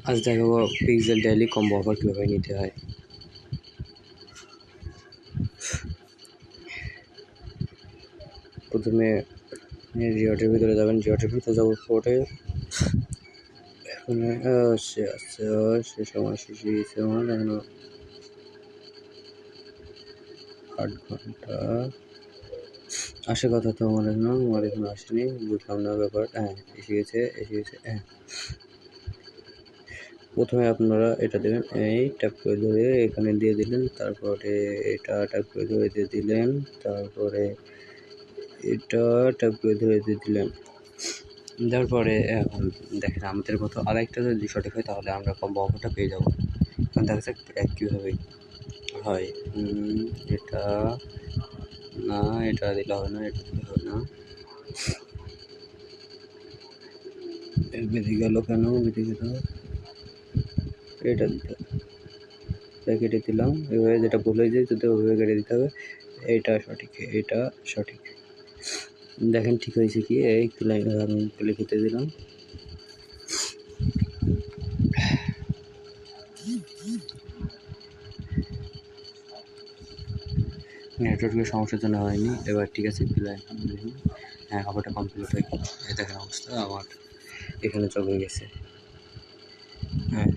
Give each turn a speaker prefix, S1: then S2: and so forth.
S1: আজ দেখাবো pixel daily combo offer কীভাবে নিতে হয়। প্রথমে জিওটির ভিতরে যাবেন, জিওটির ভিতরে যাওয়ার পরে সে সময় শেষে গেছে আমার এখনো 8 ঘন্টা আসে কথা তো আমার এখনো আসেনি, বুঝলাম না ব্যাপার। হ্যাঁ এসে গেছে হ্যাঁ। প্রথমে আপনারা এটা দেবেন, এই ট্যাপ করে ধরে এখানে দিয়ে দিলেন, তারপরে এটা ট্যাপ করে ধরে দিয়ে দিলেন, তারপরে এটা ট্যাপ করে ধরে দিয়ে দিলেন। তারপরে এখন দেখেন আমাদের মতো আরেকটা যদি সঠিক হয় তাহলে আমরা কম্বো অফারটা পেয়ে যাবো। কারণ দেখা যাক কীভাবে হয়। এটা না, এটা দিলে হবে না, এটা দিলে হবে না। বেঁধে গেল কেন? বেঁধে গেল, এটা দিতে কেটে দিলাম। এভাবে যেটা ভুল হয়ে যায় যদি ওইভাবে কেটে দিতে হবে। এটা সঠিক দেখেন ঠিক হয়েছে কি? এই আমি লিখে দিলাম। নেটওয়ার্কের সমস্যার জন্য হয়নি, এবার ঠিক আছে। হ্যাঁ অফারটা কমপ্লিট হয়ে গেল। এই দেখেন অবস্থা আমার এখানে চলে গেছে। হ্যাঁ